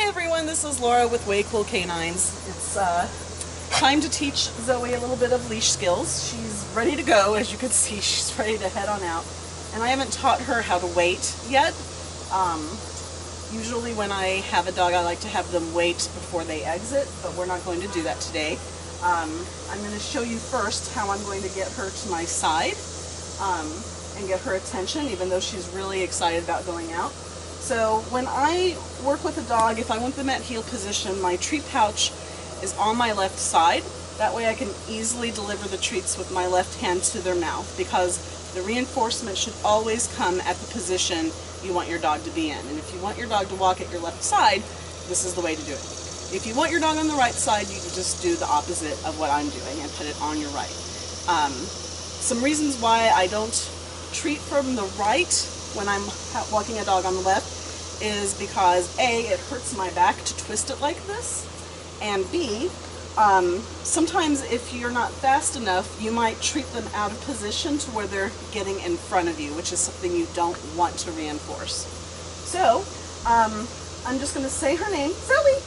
everyone, this is Laura with Cool Canines. It's time to teach Zoe a little bit of leash skills. She's ready to go, as you can see. She's ready to head on out. And I haven't taught her how to wait yet. Usually when I have a dog, I like to have them wait before they exit, but we're not going to do that today. I'm going to show you first how I'm going to get her to my side and get her attention, even though she's really excited about going out. So when I work with a dog, if I want them at heel position, my treat pouch is on my left side. That way I can easily deliver the treats with my left hand to their mouth, because the reinforcement should always come at the position you want your dog to be in. And if you want your dog to walk at your left side, this is the way to do it. If you want your dog on the right side, you can just do the opposite of what I'm doing and put it on your right. Some reasons why I don't treat from the right when I'm walking a dog on the left is because A, it hurts my back to twist it like this, and B, sometimes if you're not fast enough, you might treat them out of position to where they're getting in front of you, which is something you don't want to reinforce. So, I'm just going to say her name, Zoey,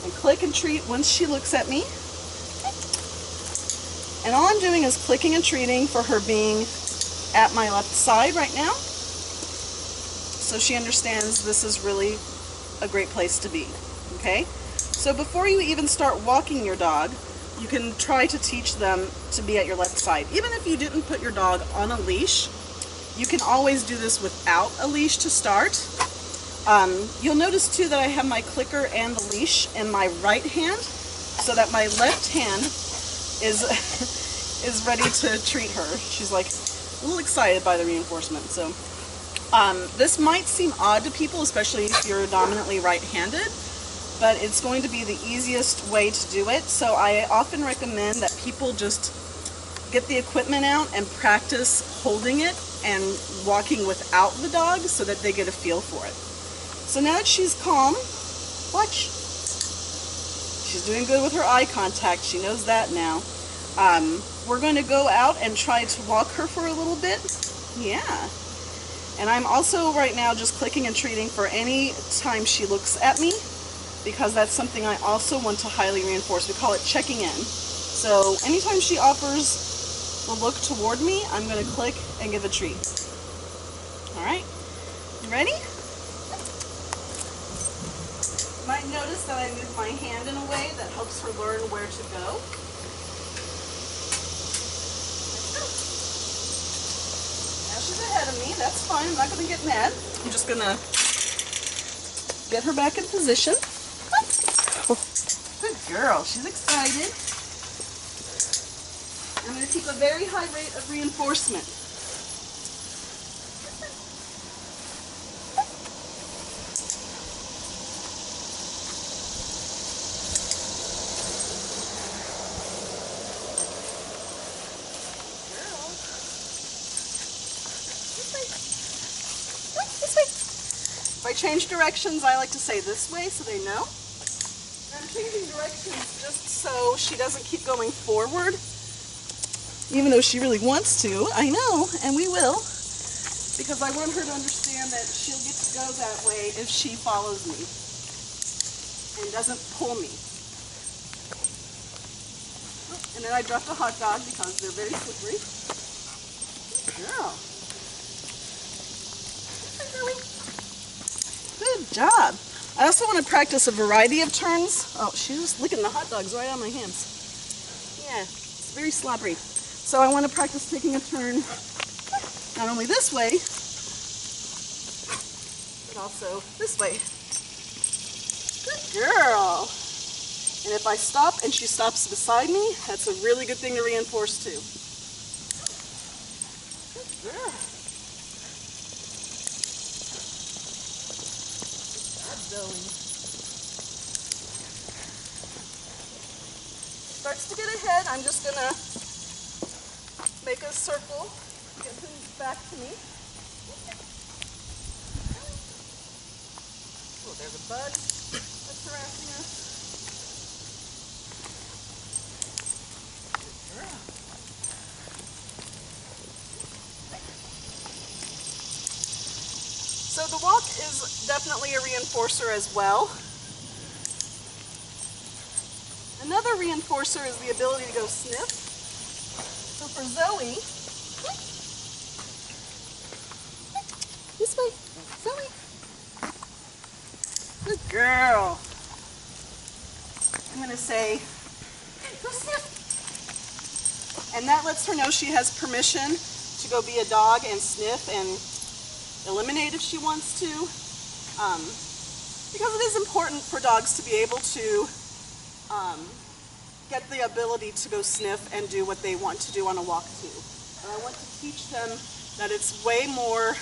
and click and treat once she looks at me. And all I'm doing is clicking and treating for her being at my left side right now, so she understands this is really a great place to be. Okay? So before you even start walking your dog, you can try to teach them to be at your left side. Even if you didn't put your dog on a leash, you can always do this without a leash to start. You'll notice too that I have my clicker and the leash in my right hand, so that my left hand is ready to treat her. She's like a little excited by the reinforcement. So this might seem odd to people, especially if you're dominantly right-handed, but it's going to be the easiest way to do it. So I often recommend that people just get the equipment out and practice holding it and walking without the dog so that they get a feel for it. So now that she's calm, watch. She's doing good with her eye contact. She knows that now. We're going to go out and try to walk her for a little bit. Yeah. And I'm also right now just clicking and treating for any time she looks at me, because that's something I also want to highly reinforce. We call it checking in. So anytime she offers the look toward me, I'm going to click and give a treat. All right. You ready? You might notice that I move my hand in a way that helps her learn where to go. She's ahead of me. That's fine. I'm not going to get mad. I'm just going to get her back in position. Good girl. She's excited. I'm going to keep a very high rate of reinforcement. If I change directions, I like to say this way so they know. And I'm changing directions just so she doesn't keep going forward, even though she really wants to. I know, and we will, because I want her to understand that she'll get to go that way if she follows me and doesn't pull me. And then I dropped a hot dog because they're very slippery. Good girl. Good job. I also want to practice a variety of turns. Oh, she was licking the hot dogs right on my hands. Yeah, it's very slobbery. So I want to practice taking a turn not only this way, but also this way. Good girl. And if I stop and she stops beside me, that's a really good thing to reinforce too. Good girl. Starts to get ahead. I'm just going to make a circle, get things back to me. Oh, there's a bug that's harassing us. Good girl. So the walk is definitely definitely a reinforcer as well. Another reinforcer is the ability to go sniff. So for Zoey, this way, Zoey. Good girl. I'm going to say, go sniff. And that lets her know she has permission to go be a dog and sniff and eliminate if she wants to. Because it is important for dogs to be able to get the ability to go sniff and do what they want to do on a walk too. And I want to teach them that it's way more,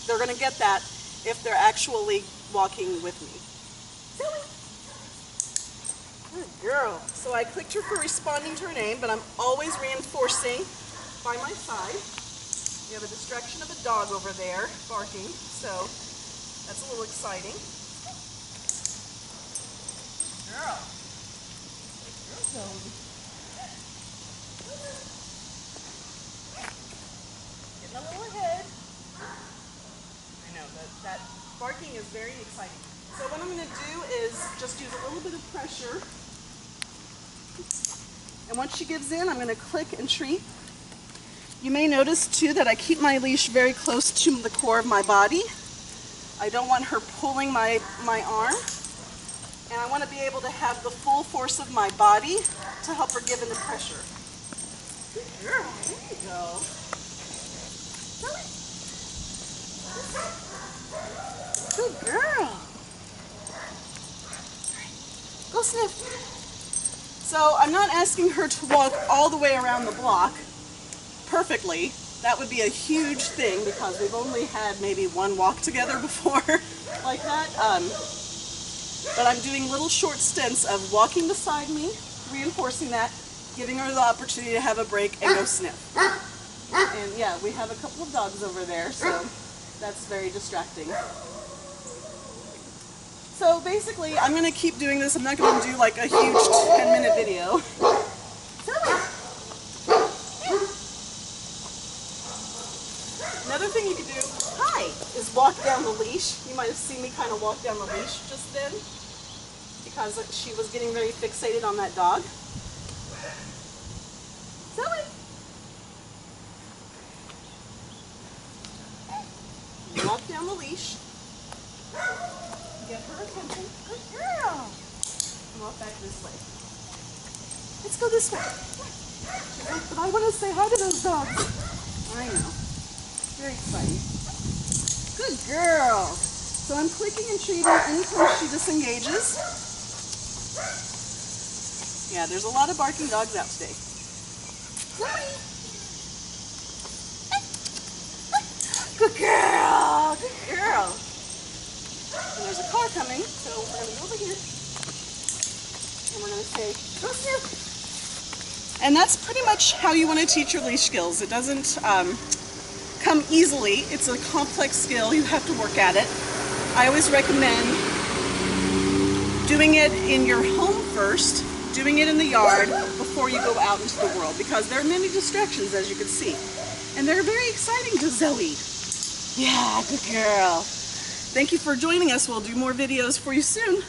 they're going to get that if they're actually walking with me. Zoey. Good girl. So I clicked her for responding to her name, but I'm always reinforcing by my side. We have a distraction of a dog over there barking, so that's a little exciting. Good girl. Good girl, Zoey. Getting a little ahead. I know, that barking is very exciting. So what I'm going to do is just use a little bit of pressure. And once she gives in, I'm going to click and treat. You may notice too that I keep my leash very close to the core of my body. I don't want her pulling my arm. And I want to be able to have the full force of my body to help her give in the pressure. Good girl. There you go. Good girl. Go sniff. So I'm not asking her to walk all the way around the block perfectly. That would be a huge thing because we've only had maybe one walk together before like that. But I'm doing little short stints of walking beside me, reinforcing that, giving her the opportunity to have a break and go sniff. And yeah, we have a couple of dogs over there, so that's very distracting. So basically, I'm going to keep doing this. I'm not going to do like a huge 10-minute video. Another thing you can do, is walk down the leash. You might have seen me kind of walk down the leash just then because she was getting very fixated on that dog. Zoey! Walk down the leash. Get her attention. Good girl. And walk back this way. Let's go this way. She's like, but I want to say hi to those dogs. I know. Very exciting. Good girl. So I'm clicking and treating anytime she disengages. Yeah, there's a lot of barking dogs out today. Good girl. Good girl. And there's a car coming, so we're going to go over here. And we're going to say, go sniff. And that's pretty much how you want to teach your leash skills. It doesn't come easily. It's a complex skill. You have to work at it. I always recommend doing it in your home first, doing it in the yard before you go out into the world, because there are many distractions, as you can see. And they're very exciting to Zoey. Yeah, good girl. Thank you for joining us. We'll do more videos for you soon.